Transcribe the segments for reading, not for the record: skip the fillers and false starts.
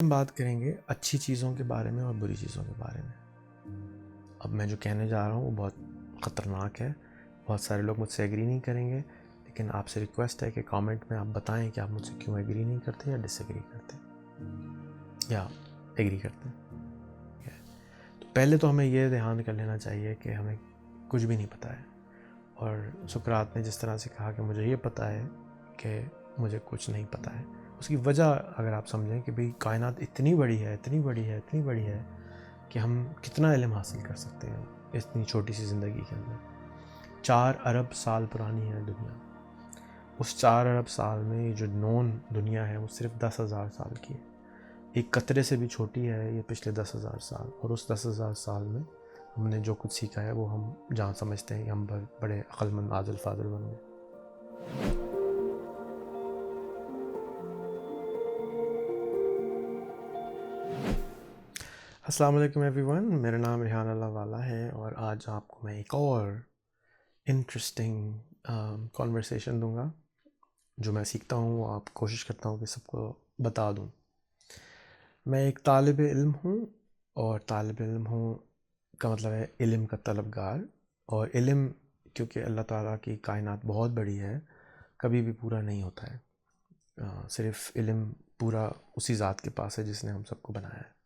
ہم بات کریں گے اچھی چیزوں کے بارے میں اور بری چیزوں کے بارے میں۔ اب میں جو کہنے جا رہا ہوں وہ بہت خطرناک ہے، بہت سارے لوگ مجھ سے ایگری نہیں کریں گے، لیکن آپ سے ریکویسٹ ہے کہ کامنٹ میں آپ بتائیں کہ آپ مجھ سے کیوں ایگری نہیں کرتے یا ڈس ایگری کرتے یا ایگری کرتے ہیں۔ تو پہلے تو ہمیں یہ دھیان کر لینا چاہیے کہ ہمیں کچھ بھی نہیں پتہ ہے، اور سقراط نے جس طرح سے کہا کہ مجھے یہ پتہ ہے کہ مجھے کچھ نہیں پتہ ہے، اس کی وجہ اگر آپ سمجھیں کہ بھئی کائنات اتنی بڑی ہے، اتنی بڑی ہے، اتنی بڑی ہے کہ ہم کتنا علم حاصل کر سکتے ہیں اتنی چھوٹی سی زندگی کے اندر۔ 4 ارب سال پرانی ہے دنیا، اس 4 ارب سال میں یہ جو نون دنیا ہے وہ صرف 10,000 سال کی ہے، ایک قطرے سے بھی چھوٹی ہے یہ پچھلے 10,000 سال، اور اس 10,000 سال میں ہم نے جو کچھ سیکھا ہے وہ ہم جہاں سمجھتے ہیں کہ ہم بڑے عقل مند عادل فاضل بن گئے۔ السلام علیکم ایوری ون، میرا نام ریحان اللہ والا ہے، اور آج آپ کو میں ایک اور انٹرسٹنگ کانورسیشن دوں گا۔ جو میں سیکھتا ہوں وہ آپ کوشش کرتا ہوں کہ سب کو بتا دوں۔ میں ایک طالب علم ہوں، اور طالب علم ہوں کا مطلب ہے علم کا طلبگار، اور علم کیونکہ اللہ تعالیٰ کی کائنات بہت بڑی ہے کبھی بھی پورا نہیں ہوتا ہے، صرف علم پورا اسی ذات کے پاس ہے جس نے ہم سب کو بنایا ہے۔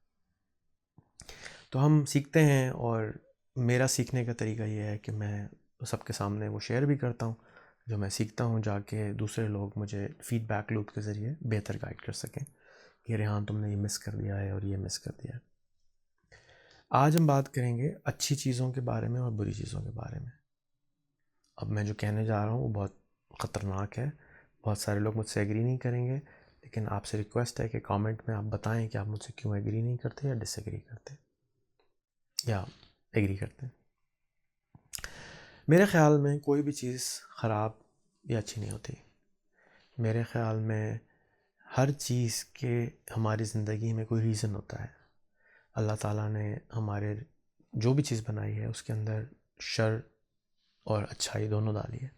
تو ہم سیکھتے ہیں، اور میرا سیکھنے کا طریقہ یہ ہے کہ میں سب کے سامنے وہ شیئر بھی کرتا ہوں جو میں سیکھتا ہوں، جا کے دوسرے لوگ مجھے فیڈ بیک لوپ کے ذریعے بہتر گائیڈ کر سکیں کہ ریحان تم نے یہ مس کر دیا ہے اور یہ مس کر دیا ہے۔ آج ہم بات کریں گے اچھی چیزوں کے بارے میں اور بری چیزوں کے بارے میں۔ اب میں جو کہنے جا رہا ہوں وہ بہت خطرناک ہے، بہت سارے لوگ مجھ سے ایگری نہیں کریں گے، لیکن آپ سے ریکویسٹ ہے کہ کامنٹ میں آپ بتائیں کہ آپ مجھ سے کیوں ایگری نہیں کرتے یا ڈس ایگری کرتے یا ایگری کرتے ہیں۔ میرے خیال میں کوئی بھی چیز خراب یا اچھی نہیں ہوتی۔ میرے خیال میں ہر چیز کے ہماری زندگی میں کوئی ریزن ہوتا ہے۔ اللہ تعالیٰ نے ہمارے جو بھی چیز بنائی ہے اس کے اندر شر اور اچھائی دونوں ڈالی ہے،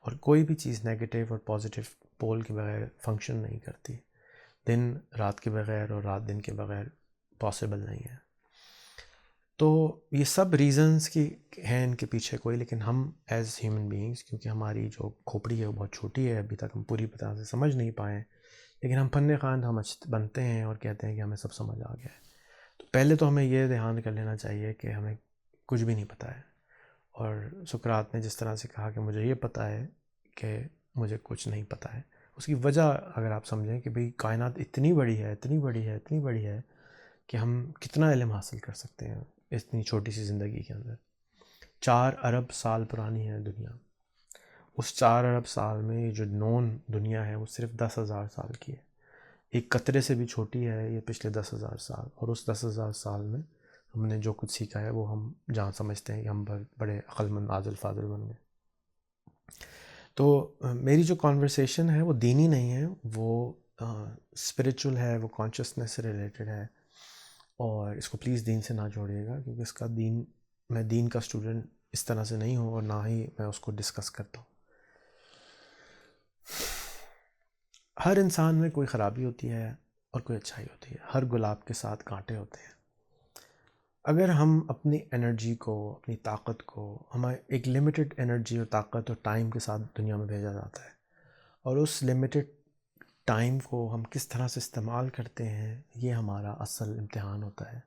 اور کوئی بھی چیز نیگیٹو اور پازیٹیو پول کے بغیر فنکشن نہیں کرتی۔ دن رات کے بغیر اور رات دن کے بغیر پاسبل نہیں ہے۔ تو یہ سب ریزنز کی ہیں ان کے پیچھے کوئی، لیکن ہم ایز ہیومن بینگز، کیونکہ ہماری جو کھوپڑی ہے وہ بہت چھوٹی ہے، ابھی تک ہم پوری طرح سے سمجھ نہیں پائے ہیں، لیکن ہم فن خواند ہم بنتے ہیں اور کہتے ہیں کہ ہمیں سب سمجھ آ گیا ہے۔ تو پہلے تو ہمیں یہ دھیان کر لینا چاہیے کہ ہمیں کچھ بھی نہیں پتہ ہے، اور سقراط نے جس طرح سے کہا کہ مجھے یہ پتہ ہے کہ مجھے کچھ نہیں پتہ ہے، اس کی وجہ اگر آپ سمجھیں کہ بھئی کائنات اتنی بڑی ہے، اتنی بڑی ہے، اتنی بڑی ہے کہ ہم کتنا علم حاصل کر سکتے ہیں اتنی چھوٹی سی زندگی کے اندر۔ 4 ارب سال پرانی ہے دنیا، اس 4 ارب سال میں یہ جو نون دنیا ہے وہ صرف 10,000 سال کی ہے، ایک قطرے سے بھی چھوٹی ہے یہ پچھلے 10,000 سال، اور اس 10,000 سال میں ہم نے جو کچھ سیکھا ہے وہ ہم جہاں سمجھتے ہیں کہ ہم بڑے عقل مند عادل فاضل بن گئے۔ تو میری جو کانورسیشن ہے وہ دینی نہیں ہے، وہ اسپریچول ہے، وہ کانشیسنس سے ریلیٹڈ ہے، اور اس کو پلیز دین سے نہ جوڑیے گا، کیونکہ اس کا میں دین کا اسٹوڈنٹ اس طرح سے نہیں ہوں، اور نہ ہی میں اس کو ڈسکس کرتا ہوں۔ ہر انسان میں کوئی خرابی ہوتی ہے اور کوئی اچھائی ہوتی ہے، ہر گلاب کے ساتھ کانٹے ہوتے ہیں۔ اگر ہم اپنی انرجی کو، اپنی طاقت کو، ہمیں ایک لمیٹڈ انرجی اور طاقت اور ٹائم کے ساتھ دنیا میں بھیجا جاتا ہے، اور اس لمیٹڈ ٹائم کو ہم کس طرح سے استعمال کرتے ہیں یہ ہمارا اصل امتحان ہوتا ہے۔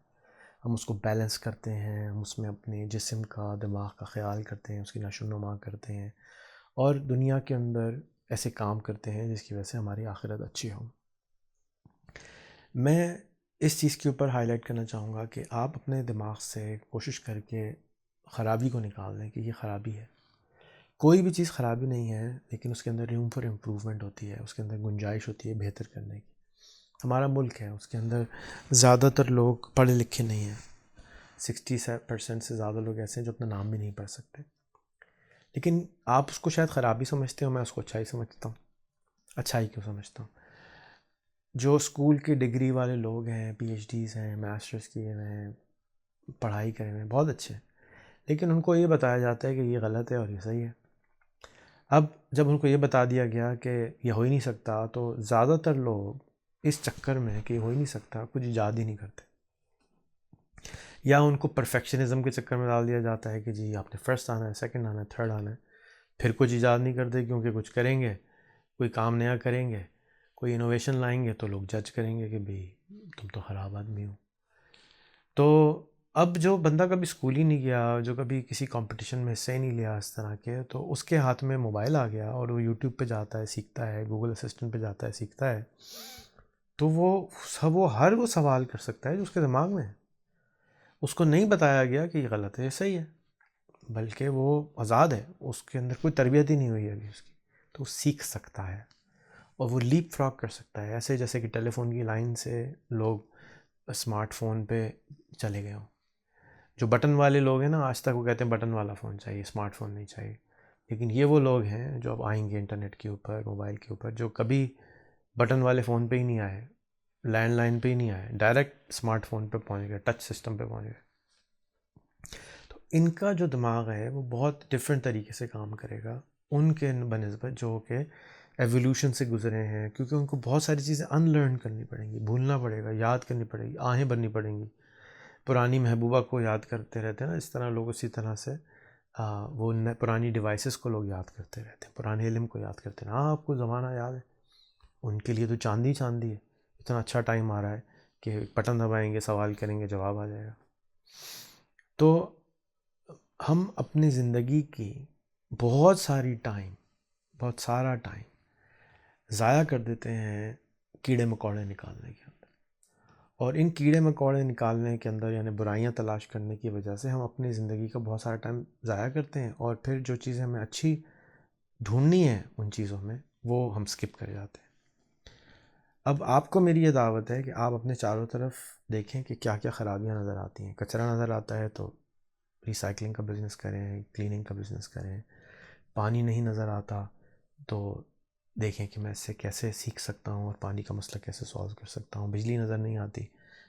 ہم اس کو بیلنس کرتے ہیں، ہم اس میں اپنے جسم کا، دماغ کا خیال کرتے ہیں، اس کی نشو و نما کرتے ہیں، اور دنیا کے اندر ایسے کام کرتے ہیں جس کی وجہ سے ہماری آخرت اچھی ہو۔ میں اس چیز کے اوپر ہائی لائٹ کرنا چاہوں گا کہ آپ اپنے دماغ سے کوشش کر کے خرابی کو نکال دیں کہ یہ خرابی ہے۔ کوئی بھی چیز خرابی نہیں ہے، لیکن اس کے اندر روم فار امپروومنٹ ہوتی ہے، اس کے اندر گنجائش ہوتی ہے بہتر کرنے کی۔ ہمارا ملک ہے، اس کے اندر زیادہ تر لوگ پڑھے لکھے نہیں ہیں، 60% سے زیادہ لوگ ایسے ہیں جو اپنا نام بھی نہیں پڑھ سکتے، لیکن آپ اس کو شاید خرابی سمجھتے ہو، میں اس کو اچھائی سمجھتا ہوں۔ اچھائی کیوں سمجھتا ہوں؟ جو اسکول کے ڈگری والے لوگ ہیں، پی ایچ ڈیز ہیں، ماسٹرز کیے ہوئے ہیں، پڑھائی کرے ہوئے ہیں، بہت اچھے ہیں، لیکن ان کو یہ بتایا جاتا ہے کہ یہ غلط ہے اور یہ صحیح ہے۔ اب جب ان کو یہ بتا دیا گیا کہ یہ ہو ہی نہیں سکتا، تو زیادہ تر لوگ اس چکر میں کہ ہو ہی نہیں سکتا، کچھ ایجاد ہی نہیں کرتے، یا ان کو پرفیکشنزم کے چکر میں ڈال دیا جاتا ہے کہ جی آپ نے فرسٹ آنا ہے، سیکنڈ آنا ہے، تھرڈ آنا ہے، پھر کچھ ایجاد نہیں کرتے کیونکہ کچھ کریں گے، کوئی کام نیا کریں گے، کوئی انوویشن لائیں گے تو لوگ جج کریں گے کہ بھئی تم تو خراب آدمی ہو۔ تو اب جو بندہ کبھی اسکول ہی نہیں گیا، جو کبھی کسی کمپٹیشن میں حصہ ہی نہیں لیا اس طرح کے، تو اس کے ہاتھ میں موبائل آ گیا اور وہ یوٹیوب پہ جاتا ہے سیکھتا ہے، گوگل اسسٹنٹ پہ جاتا ہے سیکھتا ہے، تو وہ ہر وہ سوال کر سکتا ہے جو اس کے دماغ میں ہے۔ اس کو نہیں بتایا گیا کہ یہ غلط ہے یہ صحیح ہے، بلکہ وہ آزاد ہے، اس کے اندر کوئی تربیت ہی نہیں ہوئی ہے ابھی اس کی، تو وہ سیکھ سکتا ہے اور وہ لیپ فراگ کر سکتا ہے، ایسے جیسے کہ ٹیلی فون کی لائن سے لوگ اسمارٹ فون پہ چلے گئے ہوں۔ جو بٹن والے لوگ ہیں نا، آج تک وہ کہتے ہیں بٹن والا فون چاہیے، اسمارٹ فون نہیں چاہیے، لیکن یہ وہ لوگ ہیں جو اب آئیں گے انٹرنیٹ کے اوپر، موبائل کے اوپر، جو کبھی بٹن والے فون پہ ہی نہیں آئے، لینڈ لائن پہ ہی نہیں آئے، ڈائریکٹ اسمارٹ فون پہ پہنچ گئے، ٹچ سسٹم پہ پہنچ گئے۔ تو ان کا جو دماغ ہے وہ بہت ڈفرینٹ طریقے سے کام کرے گا ان کے بنسبت جو کہ ایولیوشن سے گزرے ہیں، کیونکہ ان کو بہت ساری چیزیں ان لرن کرنی پڑیں گی، بھولنا پڑے گا، یاد کرنی پڑے گی، آہیں بھرنی پڑیں گی۔ پرانی محبوبہ کو یاد کرتے رہتے ہیں نا، اس طرح لوگ اسی طرح سے وہ پرانی ڈیوائسز کو لوگ یاد کرتے رہتے ہیں، پرانے علم کو یاد کرتے ہیں۔ ہاں آپ کو زمانہ یاد ہے، ان کے لیے تو چاندی چاندی ہے، اتنا اچھا ٹائم آ رہا ہے کہ بٹن دبائیں گے، سوال کریں گے، جواب آ جائے گا۔ تو ہم اپنی زندگی کی بہت سارا ٹائم ضائع کر دیتے ہیں کیڑے مکوڑے نکالنے کے اندر، اور ان کیڑے مکوڑے نکالنے کے اندر یعنی برائیاں تلاش کرنے کی وجہ سے ہم اپنی زندگی کا بہت سارا ٹائم ضائع کرتے ہیں، اور پھر جو چیزیں ہمیں اچھی ڈھونڈنی ہے ان چیزوں میں وہ ہم سکپ کر جاتے ہیں۔ اب آپ کو میری یہ دعوت ہے کہ آپ اپنے چاروں طرف دیکھیں کہ کیا کیا خرابیاں نظر آتی ہیں۔ کچرا نظر آتا ہے تو ریسائکلنگ کا بزنس کریں، کلیننگ کا بزنس کریں۔ پانی نہیں نظر آتا تو دیکھیں کہ میں اس سے کیسے سیکھ سکتا ہوں اور پانی کا مسئلہ کیسے سالو کر سکتا ہوں۔ بجلی نظر نہیں آتی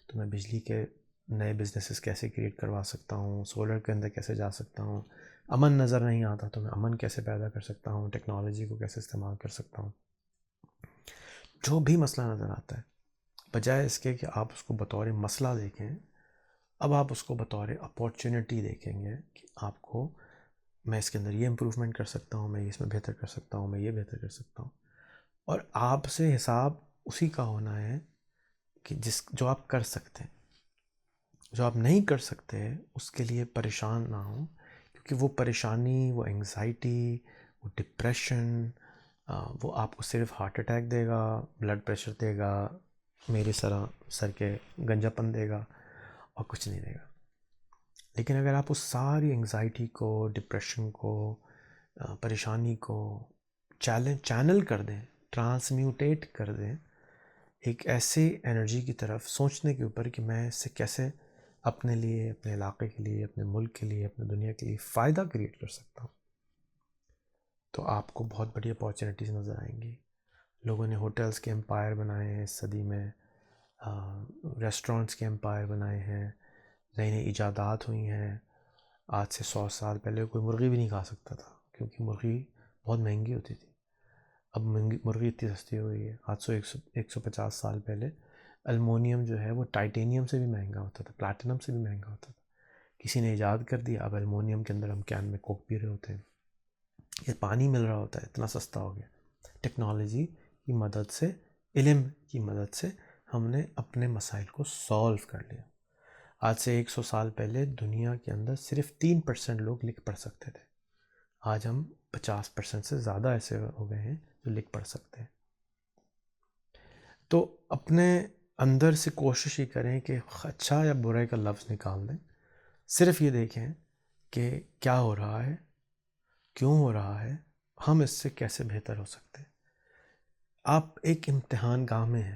تو میں بجلی کے نئے بزنسز کیسے کریٹ کروا سکتا ہوں، سولر کے اندر کیسے جا سکتا ہوں۔ امن نظر نہیں آتا تو میں امن کیسے پیدا کر سکتا ہوں، ٹیکنالوجی کو کیسے استعمال کر سکتا ہوں۔ جو بھی مسئلہ نظر آتا ہے، بجائے اس کے کہ آپ اس کو بطور مسئلہ دیکھیں، اب آپ اس کو بطور اپورچونٹی دیکھیں گے کہ آپ کو میں اس کے اندر یہ امپروومنٹ کر سکتا ہوں، میں اس میں بہتر کر سکتا ہوں، میں یہ بہتر کر سکتا ہوں۔ اور آپ سے حساب اسی کا ہونا ہے کہ جو آپ کر سکتے ہیں۔ جو آپ نہیں کر سکتے اس کے لیے پریشان نہ ہوں، کیونکہ وہ پریشانی، وہ انگزائٹی، وہ ڈپریشن، وہ آپ کو صرف ہارٹ اٹیک دے گا، بلڈ پریشر دے گا، میرے سر کے گنجا پن دے گا، اور کچھ نہیں دے گا۔ لیکن اگر آپ اس ساری انگزائٹی کو، ڈپریشن کو، پریشانی کو چینل کر دیں، ٹرانسمیوٹیٹ کر دیں ایک ایسی انرجی کی طرف، سوچنے کے اوپر کہ میں اس سے کیسے اپنے لیے، اپنے علاقے کے لیے، اپنے ملک کے لیے، اپنے دنیا کے لیے فائدہ کریٹ کر سکتا ہوں، تو آپ کو بہت بڑی اپارچونیٹیز نظر آئیں گی۔ لوگوں نے ہوٹلز کے امپائر بنائے ہیں اس صدی میں، ریسٹورنٹس کے امپائر بنائے ہیں، نئی نئی ایجادات ہوئی ہیں۔ آج سے 100 سال پہلے کوئی مرغی بھی نہیں کھا سکتا تھا کیونکہ مرغی بہت مہنگی ہوتی تھی۔ اب مرغی اتنی سستی ہو گئی ہے۔ آج سے 150 سال پہلے المونیم جو ہے وہ ٹائٹینیم سے بھی مہنگا ہوتا تھا، پلیٹینم سے بھی مہنگا ہوتا تھا۔ کسی نے ایجاد کر دیا، اب المونیم کے اندر ہم کین میں کوک پی رہے ہوتے ہیں، یہ پانی مل رہا ہوتا ہے، اتنا سستا ہو گیا۔ ٹیکنالوجی کی مدد سے، علم کی مدد سے ہم نے اپنے مسائل کو سالو کر لیا۔ آج سے 100 سال پہلے دنیا کے اندر صرف 3% لوگ لکھ پڑھ سکتے تھے، آج ہم 50% سے زیادہ ایسے ہو گئے ہیں جو لکھ پڑھ سکتے ہیں۔ تو اپنے اندر سے کوشش ہی کریں کہ اچھا یا برے کا لفظ نکال دیں، صرف یہ دیکھیں کہ کیا ہو رہا ہے، کیوں ہو رہا ہے، ہم اس سے کیسے بہتر ہو سکتے ہیں۔ آپ ایک امتحان گاہ میں ہیں،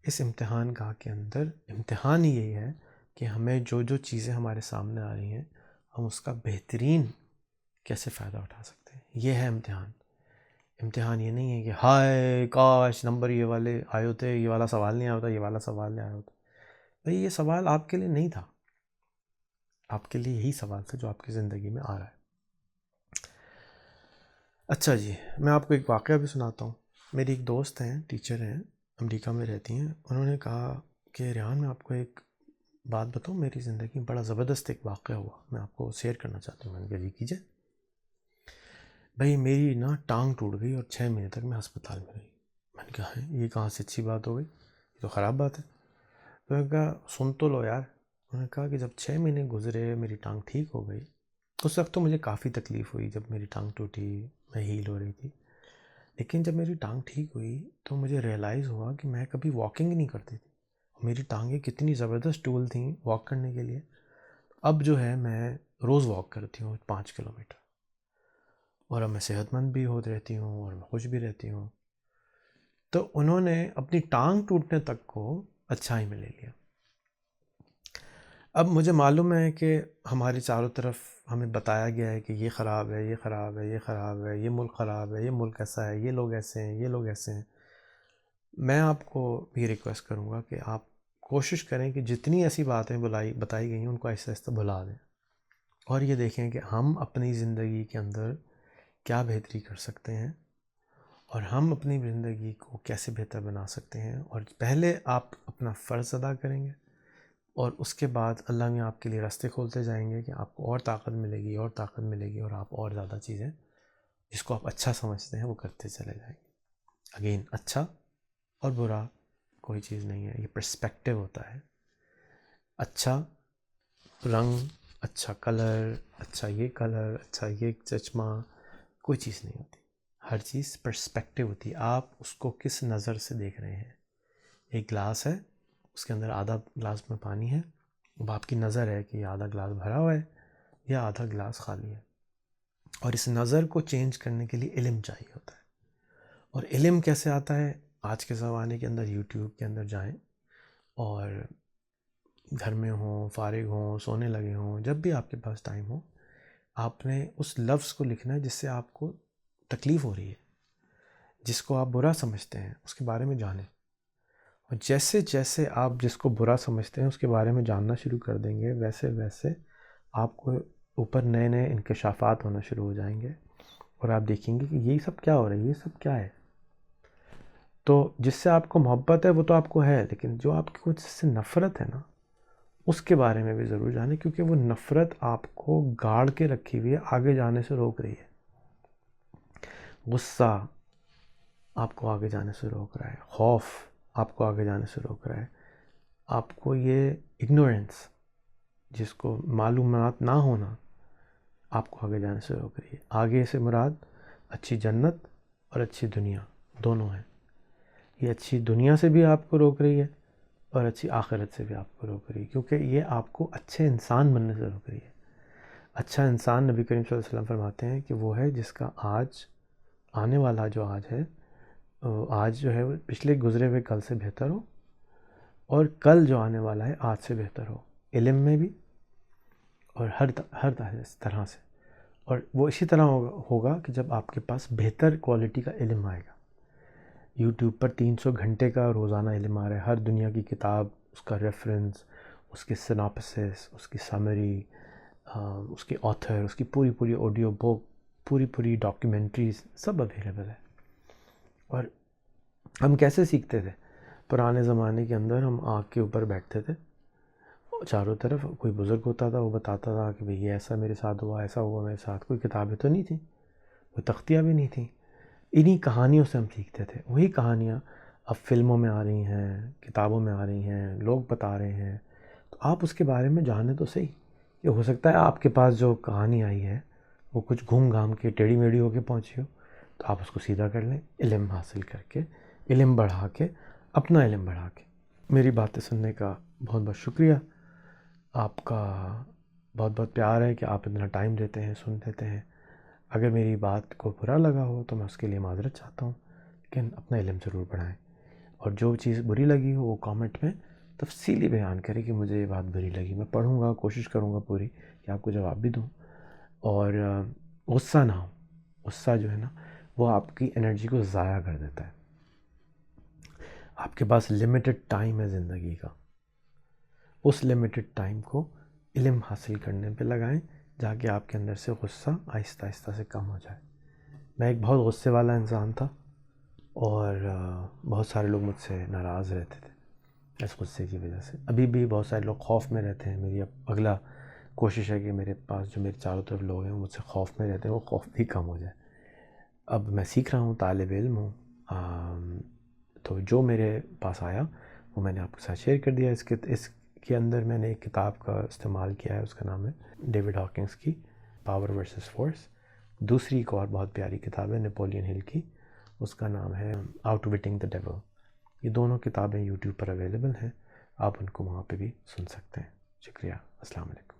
اس امتحان گاہ کے اندر امتحان ہی یہی ہے کہ ہمیں جو جو چیزیں ہمارے سامنے آ رہی ہیں ہم اس کا بہترین کیسے فائدہ اٹھا سکتے ہیں، یہ ہے امتحان۔ امتحان یہ نہیں ہے کہ ہائے کاش نمبر یہ والے آئے ہوتے، یہ والا سوال نہیں آیا ہوتا، یہ والا سوال نہیں آیا ہوتا۔ بھئی یہ سوال آپ کے لیے نہیں تھا، آپ کے لیے یہی سوال تھا جو آپ کی زندگی میں آ رہا ہے۔ اچھا جی، میں آپ کو ایک واقعہ بھی سناتا ہوں۔ میری ایک دوست ہیں، ٹیچر ہیں، امریکہ میں رہتی ہیں، انہوں نے کہا کہ ریحان میں آپ کو ایک بات بتاؤں، میری زندگی میں بڑا زبردست ایک واقعہ ہوا، میں آپ کو شیئر کرنا چاہتی ہوں۔ میں نے کہا جی کیجیے۔ بھائی میری نا ٹانگ ٹوٹ گئی اور 6 مہینے تک میں ہسپتال میں رہی۔ میں نے کہا ہے یہ کہاں سے اچھی بات ہو گئی، یہ تو خراب بات ہے۔ تو میں نے کہا سن تو لو یار۔ انہوں نے کہا کہ جب 6 مہینے گزرے میری ٹانگ ٹھیک ہو گئی، اس وقت تو مجھے کافی تکلیف ہوئی جب میری ٹانگ ٹوٹی، میں ہیل ہو رہی تھی، لیکن جب میری ٹانگ ٹھیک ہوئی تو مجھے ریئلائز ہوا کہ میں کبھی واکنگ ہی نہیں کرتی تھی، میری ٹانگیں کتنی زبردست ٹول تھیں واک کرنے کے لیے۔ اب جو ہے میں روز واک کرتی ہوں 5 کلومیٹر، اور اب میں صحت مند بھی ہوتی رہتی ہوں اور میں خوش بھی رہتی ہوں۔ تو انہوں نے اپنی ٹانگ ٹوٹنے تک کو اچھائی میں لے لیا۔ اب مجھے معلوم ہے کہ ہمارے چاروں طرف ہمیں بتایا گیا ہے کہ یہ خراب ہے، یہ خراب ہے، یہ خراب ہے، یہ ملک خراب ہے، یہ ملک ایسا ہے، یہ لوگ ایسے ہیں، یہ لوگ ایسے ہیں۔ میں آپ کو بھی ریکویسٹ کروں گا کہ آپ کوشش کریں کہ جتنی ایسی باتیں بتائی گئی ہیں ان کو آہستہ آہستہ بھلا دیں، اور یہ دیکھیں کہ ہم اپنی زندگی کے اندر کیا بہتری کر سکتے ہیں، اور ہم اپنی زندگی کو کیسے بہتر بنا سکتے ہیں۔ اور پہلے آپ اپنا فرض ادا کریں گے، اور اس کے بعد اللہ میں آپ کے لیے راستے کھولتے جائیں گے کہ آپ کو اور طاقت ملے گی، اور طاقت ملے گی، اور آپ اور زیادہ چیزیں جس کو آپ اچھا سمجھتے ہیں وہ کرتے چلے جائیں گے۔ اگین اچھا اور برا کوئی چیز نہیں ہے، یہ پرسپیکٹیو ہوتا ہے۔ اچھا رنگ، اچھا کلر، اچھا یہ کلر، اچھا یہ چشمہ، کوئی چیز نہیں ہوتی، ہر چیز پرسپیکٹیو ہوتی ہے۔ آپ اس کو کس نظر سے دیکھ رہے ہیں۔ ایک گلاس ہے، اس کے اندر آدھا گلاس میں پانی ہے، اب آپ کی نظر ہے کہ یہ آدھا گلاس بھرا ہوا ہے یا آدھا گلاس خالی ہے، اور اس نظر کو چینج کرنے کے لیے علم چاہیے ہوتا ہے۔ اور علم کیسے آتا ہے؟ آج کے زمانے کے اندر یوٹیوب کے اندر جائیں، اور گھر میں ہوں، فارغ ہوں، سونے لگے ہوں، جب بھی آپ کے پاس ٹائم ہو، آپ نے اس لفظ کو لکھنا ہے جس سے آپ کو تکلیف ہو رہی ہے، جس کو آپ برا سمجھتے ہیں، اس کے بارے میں جانیں۔ اور جیسے جیسے آپ جس کو برا سمجھتے ہیں اس کے بارے میں جاننا شروع کر دیں گے، ویسے ویسے آپ کو اوپر نئے نئے انکشافات ہونا شروع ہو جائیں گے، اور آپ دیکھیں گے کہ یہ سب کیا ہو رہا ہے، یہ سب کیا ہے۔ تو جس سے آپ کو محبت ہے وہ تو آپ کو ہے، لیکن جو آپ کو جس سے نفرت ہے نا، اس کے بارے میں بھی ضرور جانیں، کیونکہ وہ نفرت آپ کو گاڑ کے رکھی ہوئی ہے، آگے جانے سے روک رہی ہے۔ غصہ آپ کو آگے جانے سے روک رہا ہے، خوف آپ کو آگے جانے سے روک رہا ہے، آپ کو یہ اگنورنس، جس کو معلومات نہ ہونا، آپ کو آگے جانے سے روک رہی ہے۔ آگے سے مراد اچھی جنت اور اچھی دنیا دونوں ہیں۔ یہ اچھی دنیا سے بھی آپ کو روک رہی ہے، اور اچھی آخرت سے بھی آپ کو روک رہی ہے، کیونکہ یہ آپ کو اچھے انسان بننے سے روک رہی ہے۔ اچھا انسان نبی کریم صلی اللہ علیہ وسلم فرماتے ہیں کہ وہ ہے جس کا آج آنے والا جو آج ہے، آج جو ہے وہ پچھلے گزرے ہوئے کل سے بہتر ہو، اور کل جو آنے والا ہے آج سے بہتر ہو، علم میں بھی اور ہر طرح سے۔ اور وہ اسی طرح ہوگا کہ جب آپ کے پاس بہتر کوالٹی کا علم آئے گا۔ یوٹیوب پر 300 گھنٹے کا روزانہ علم آ رہا ہے، ہر دنیا کی کتاب، اس کا ریفرنس، اس کی سناپسس، اس کی سمری، اس کے آتھر، اس کی پوری آڈیو بک، پوری ڈاکیومنٹریز، سب اویلیبل ہے۔ اور ہم کیسے سیکھتے تھے؟ پرانے زمانے کے اندر ہم آگ کے اوپر بیٹھتے تھے، چاروں طرف کوئی بزرگ ہوتا تھا، وہ بتاتا تھا کہ بھئی یہ ایسا میرے ساتھ ہوا، ایسا ہوا میرے ساتھ۔ کوئی کتابیں تو نہیں تھیں، کوئی تختیاں بھی نہیں تھیں، انہی کہانیوں سے ہم سیکھتے تھے۔ وہی کہانیاں اب فلموں میں آ رہی ہیں، کتابوں میں آ رہی ہیں، لوگ بتا رہے ہیں، تو آپ اس کے بارے میں جانیں تو صحیح۔ کہ ہو سکتا ہے آپ کے پاس جو کہانی آئی ہے وہ کچھ گھوم گھام کے ٹیڑھی میڑھی ہو کے پہنچی ہو، تو آپ اس کو سیدھا کر لیں، علم حاصل کر کے، علم بڑھا کے، اپنا علم بڑھا کے۔ میری باتیں سننے کا بہت بہت شکریہ، آپ کا بہت بہت پیار ہے کہ آپ اتنا ٹائم دیتے ہیں، سن دیتے ہیں۔ اگر میری بات کو برا لگا ہو تو میں اس کے لیے معذرت چاہتا ہوں، لیکن اپنا علم ضرور بڑھائیں، اور جو چیز بری لگی ہو وہ کامنٹ میں تفصیلی بیان کریں کہ مجھے یہ بات بری لگی۔ میں پڑھوں گا، کوشش کروں گا پوری کہ آپ کو جواب بھی دوں، اور غصہ نہ ہو۔ غصہ جو ہے نا وہ آپ کی انرجی کو ضائع کر دیتا ہے۔ آپ کے پاس لمیٹڈ ٹائم ہے زندگی کا، اس لمیٹڈ ٹائم کو علم حاصل کرنے پہ لگائیں، جا کے آپ کے اندر سے غصہ آہستہ آہستہ سے کم ہو جائے۔ میں ایک بہت غصے والا انسان تھا، اور بہت سارے لوگ مجھ سے ناراض رہتے تھے اس غصے کی وجہ سے. ابھی بھی بہت سارے لوگ خوف میں رہتے ہیں. میری اب اگلا کوشش ہے کہ میرے پاس جو میرے چاروں طرف لوگ ہیں وہ مجھ سے خوف میں رہتے ہیں وہ خوف بھی کم ہو جائے. اب میں سیکھ رہا ہوں, طالب علم ہوں, تو جو میرے پاس آیا وہ میں نے آپ کے ساتھ شیئر کر دیا. اس کے اندر میں نے ایک کتاب کا استعمال کیا ہے, اس کا نام ہے ڈیوڈ ہاکنگس کی پاور ورسز فورس. دوسری ایک اور بہت پیاری کتاب ہے نیپولین ہل کی, اس کا نام ہے آؤٹ وٹنگ دا ڈیول. یہ دونوں کتابیں یوٹیوب پر اویلیبل ہیں, آپ ان کو وہاں پہ بھی سن سکتے ہیں. شکریہ. السلام علیکم.